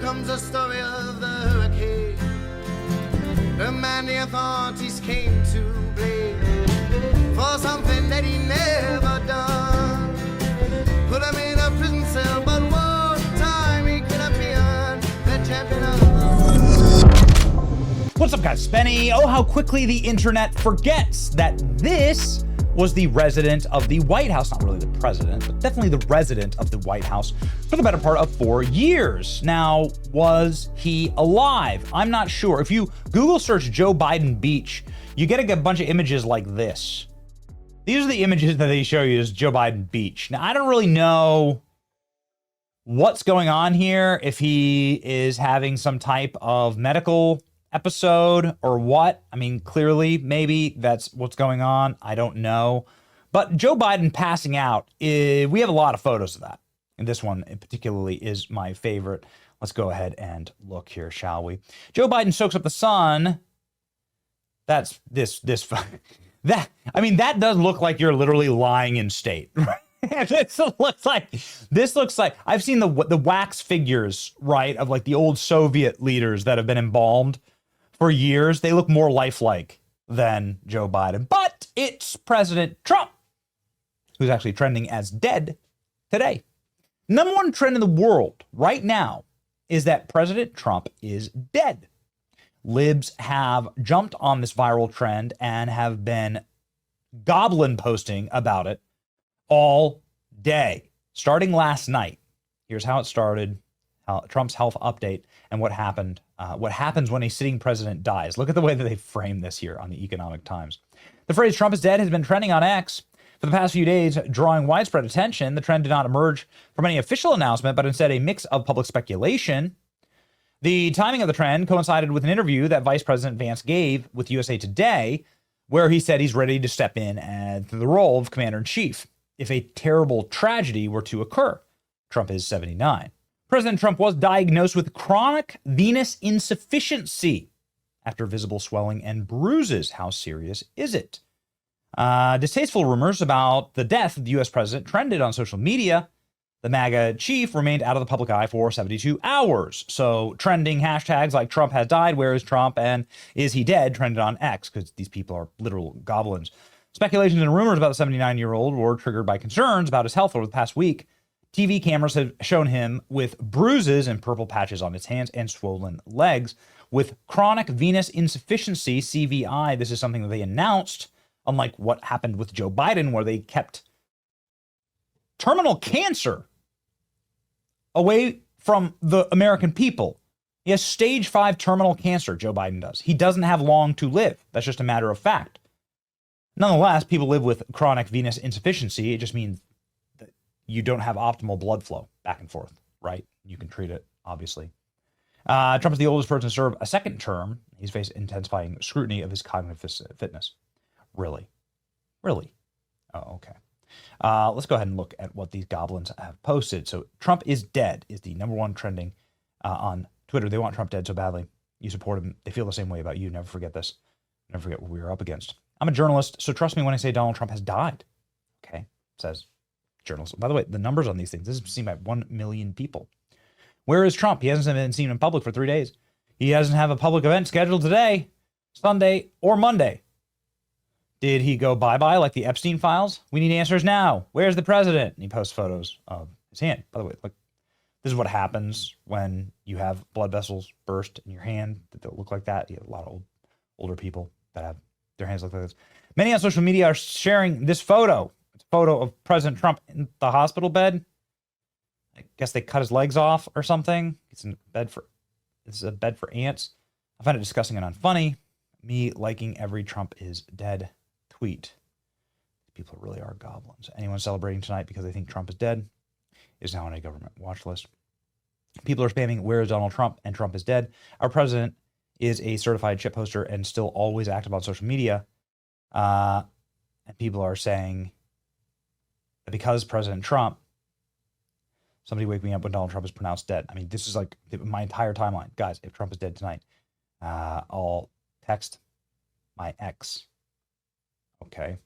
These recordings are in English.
comes the story of the hurricane. The man the authorities came to blame for something that he never done. Put him in a prison cell, but one time he could have been the champion of the world. What's up, guys? Spenny. Oh, how quickly the internet forgets that this was the resident of the White House. Not really the president, but definitely the resident of the White House for the better part of 4 years. Now, was he alive? I'm not sure. If you Google search Joe Biden beach, you get a bunch of images like this. These are the images that they show you as Joe Biden beach. Now, I don't really know what's going on here, if he is having some type of medical episode or what. I mean, clearly, maybe that's what's going on. I don't know. But Joe Biden passing out, we have a lot of photos of that. And this one particularly is my favorite. Let's go ahead and look here, shall we? Joe Biden soaks up the sun. That's that. I mean, that does look like you're literally lying in state, right? This looks like I've seen the wax figures, right, of like the old Soviet leaders that have been embalmed for years. They look more lifelike than Joe Biden, but it's President Trump who's actually trending as dead today. Number one trend in the world right now is that President Trump is dead. Libs have jumped on this viral trend and have been goblin posting about it all day, starting last night. Here's how it started, Trump's health update, and what happened. What happens when a sitting president dies. Look at the way that they frame this here on the Economic Times. The phrase "Trump is dead" has been trending on X for the past few days, drawing widespread attention. The trend did not emerge from any official announcement, but instead a mix of public speculation. The timing of the trend coincided with an interview that Vice President Vance gave with USA Today, where he said he's ready to step in to the role of commander-in-chief if a terrible tragedy were to occur. Trump is 79. President Trump was diagnosed with chronic venous insufficiency after visible swelling and bruises. How serious is it? Distasteful rumors about the death of the U.S. president trended on social media. The MAGA chief remained out of the public eye for 72 hours. So trending hashtags like "Trump has died," "Where is Trump?" and "Is he dead?" trended on X because these people are literal goblins. Speculations and rumors about the 79-year-old were triggered by concerns about his health over the past week. TV cameras have shown him with bruises and purple patches on his hands and swollen legs with chronic venous insufficiency, CVI. This is something that they announced, unlike what happened with Joe Biden, where they kept terminal cancer away from the American people. He has stage 5 terminal cancer, Joe Biden does. He doesn't have long to live. That's just a matter of fact. Nonetheless, people live with chronic venous insufficiency. It just means that you don't have optimal blood flow back and forth, right? You can treat it, obviously. Trump is the oldest person to serve a second term. He's faced intensifying scrutiny of his cognitive fitness. Really? Really? Oh, okay. Let's go ahead and look at what these goblins have posted. So Trump is dead is the number one trending on Twitter. They want Trump dead so badly. You support him. They feel the same way about you. Never forget this. Never forget what we are up against. I'm a journalist, so trust me when I say Donald Trump has died. Okay, says journalist. By the way, the numbers on these things, this is seen by 1 million people. Where is Trump? He hasn't been seen in public for 3 days. He doesn't have a public event scheduled today, Sunday, or Monday. Did he go bye-bye like the Epstein files? We need answers now. Where's the president? And he posts photos of his hand. By the way, look, this is what happens when you have blood vessels burst in your hand that look like that. You have a lot of older people that have their hands look like this. Many on social media are sharing this photo. It's a photo of President Trump in the hospital bed. I guess they cut his legs off or something. It's in bed for, this is a bed for ants. I find it disgusting and unfunny. Me liking every "Trump is dead" tweet. People really are goblins. Anyone celebrating tonight because they think Trump is dead is now on a government watch list. People are spamming "Where is Donald Trump?" and "Trump is dead." Our president is a certified shit poster and still always active on social media. And people are saying that because President Trump, somebody wake me up when Donald Trump is pronounced dead. I mean, this is like my entire timeline. Guys, if Trump is dead tonight, I'll text my ex. Okay.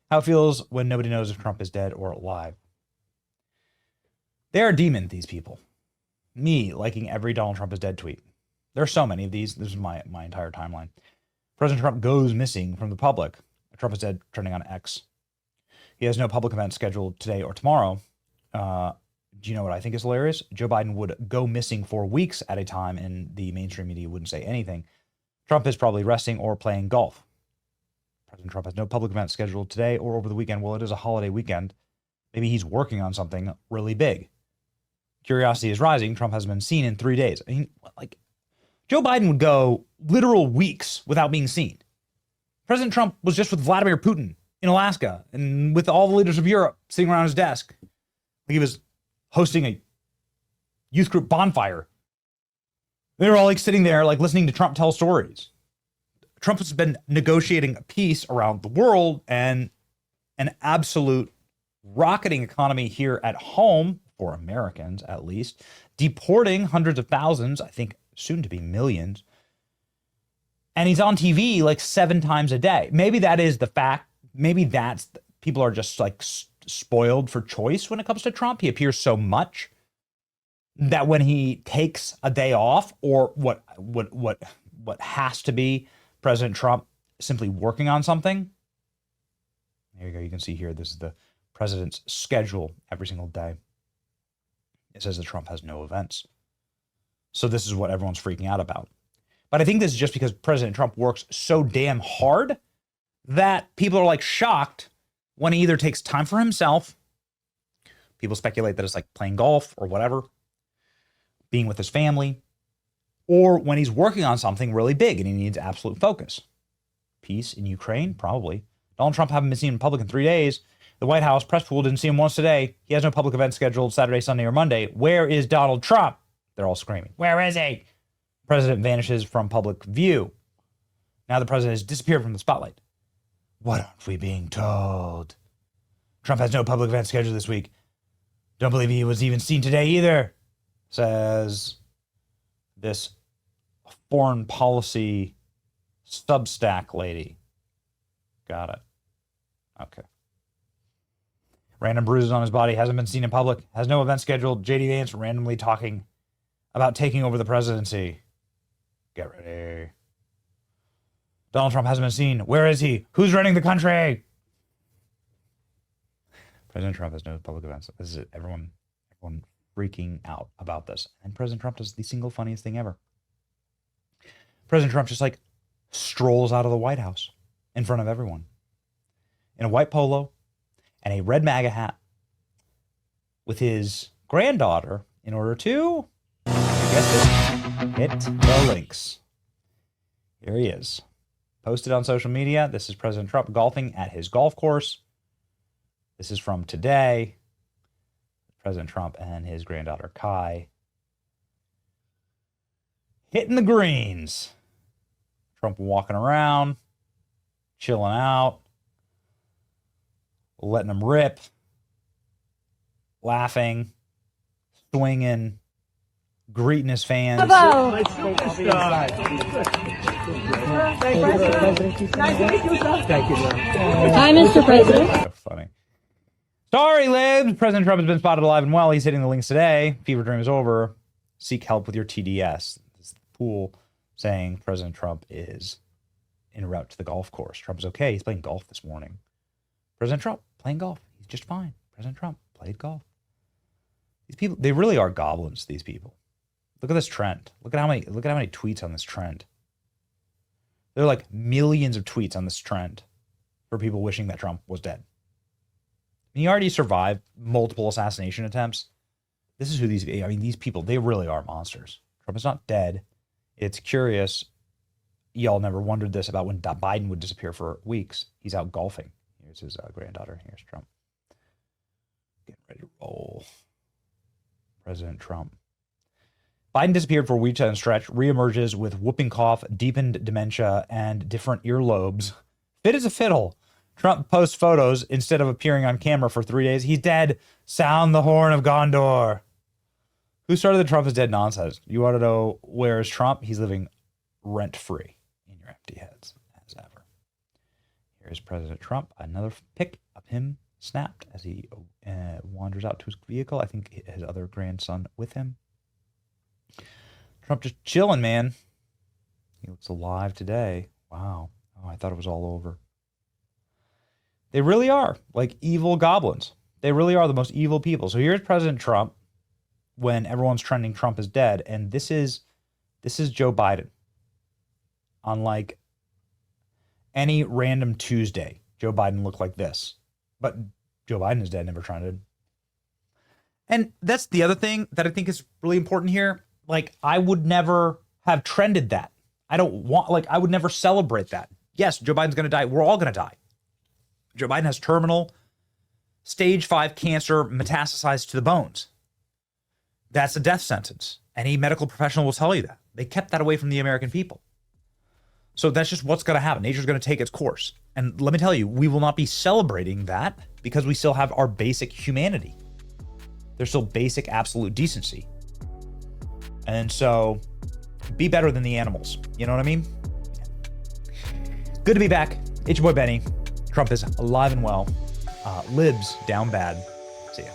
How it feels when nobody knows if Trump is dead or alive. They are demons, these people. me liking every Donald Trump is dead tweet. There are so many of these. This is my entire timeline. President Trump goes missing from the public. Trump is dead trending on X. He has no public event scheduled today or tomorrow. Do you know what I think is hilarious? Joe Biden would go missing for weeks at a time and the mainstream media wouldn't say anything. Trump is probably resting or playing golf. President Trump has no public event scheduled today or over the weekend. Well, it is a holiday weekend. Maybe he's working on something really big. Curiosity is rising. Trump hasn't been seen in 3 days. I mean, like, Joe Biden would go literal weeks without being seen. President Trump was just with Vladimir Putin in Alaska and with all the leaders of Europe sitting around his desk. He was hosting a youth group bonfire. They were all like sitting there, like listening to Trump tell stories. Trump has been negotiating peace around the world and an absolute rocketing economy here at home, for Americans at least, deporting hundreds of thousands, I think soon to be millions. And he's on TV like 7 times a day. Maybe that is the fact. Maybe that's people are just like spoiled for choice when it comes to Trump. He appears so much that when he takes a day off, or what has to be President Trump simply working on something. There you go. You can see here, this is the president's schedule every single day. It says that Trump has no events. So this is what everyone's freaking out about. But I think this is just because President Trump works so damn hard that people are like shocked when he either takes time for himself. People speculate that it's like playing golf or whatever, being with his family, or when he's working on something really big and he needs absolute focus. Peace in Ukraine, probably. Donald Trump hasn't been seen in public in 3 days. The White House press pool didn't see him once today. He has no public event scheduled Saturday, Sunday, or Monday. Where is Donald Trump? They're all screaming. Where is he? President vanishes from public view. Now the president has disappeared from the spotlight. What aren't we being told? Trump has no public event scheduled this week. Don't believe he was even seen today either, says this foreign policy Substack lady. Got it. Okay. Random bruises on his body, hasn't been seen in public, has no event scheduled. JD Vance randomly talking about taking over the presidency. Get ready. Donald Trump hasn't been seen. Where is he? Who's running the country? President Trump has no public events. This is it. Everyone freaking out about this. And President Trump does the single funniest thing ever. President Trump just like strolls out of the White House in front of everyone in a white polo and a red MAGA hat with his granddaughter in order to, you guessed it, hit the links. Here he is. Posted on social media. This is President Trump golfing at his golf course. This is from today. President Trump and his granddaughter Kai hitting the greens. Trump walking around, chilling out, letting them rip, laughing, swinging, greeting his fans. Hello. Hi, Mr. President. So funny. Sorry, Libs. President Trump has been spotted alive and well. He's hitting the links today. Fever dream is over. Seek help with your TDS. This is the pool saying President Trump is en route to the golf course. Trump's okay. He's playing golf this morning. President Trump playing golf. He's just fine. President Trump played golf. These people, they really are goblins, these people. Look at this trend. Look at how many tweets on this trend. There are like millions of tweets on this trend for people wishing that Trump was dead. And he already survived multiple assassination attempts. This is who these people, they really are monsters. Trump is not dead. It's curious. Y'all never wondered this about when Biden would disappear for weeks. He's out golfing. Here's his granddaughter. Here's Trump. Getting ready to roll. President Trump. Biden disappeared for a week and stretch, reemerges with whooping cough, deepened dementia, and different earlobes. Fit as a fiddle. Trump posts photos instead of appearing on camera for 3 days. He's dead. Sound the horn of Gondor. Who started the Trump is dead nonsense? You want to know where is Trump? He's living rent-free in your empty heads, as ever. Here's President Trump. Another pic of him snapped as he wanders out to his vehicle. I think his other grandson with him. Trump just chilling, man. He looks alive today. Wow. Oh, I thought it was all over. They really are like evil goblins. They really are the most evil people. So here's President Trump when everyone's trending Trump is dead. And this is Joe Biden. On like any random Tuesday, Joe Biden looked like this. But Joe Biden is dead, never trended. And that's the other thing that I think is really important here. Like, I would never have trended that. I would never celebrate that. Yes, Joe Biden's going to die. We're all going to die. Joe Biden has terminal stage 5 cancer metastasized to the bones. That's a death sentence. Any medical professional will tell you that. They kept that away from the American people. So that's just what's going to happen. Nature's going to take its course. And let me tell you, we will not be celebrating that because we still have our basic humanity. There's still basic absolute decency. And so be better than the animals. You know what I mean? Good to be back. It's your boy Benny. Trump is alive and well. Libs down bad. See ya.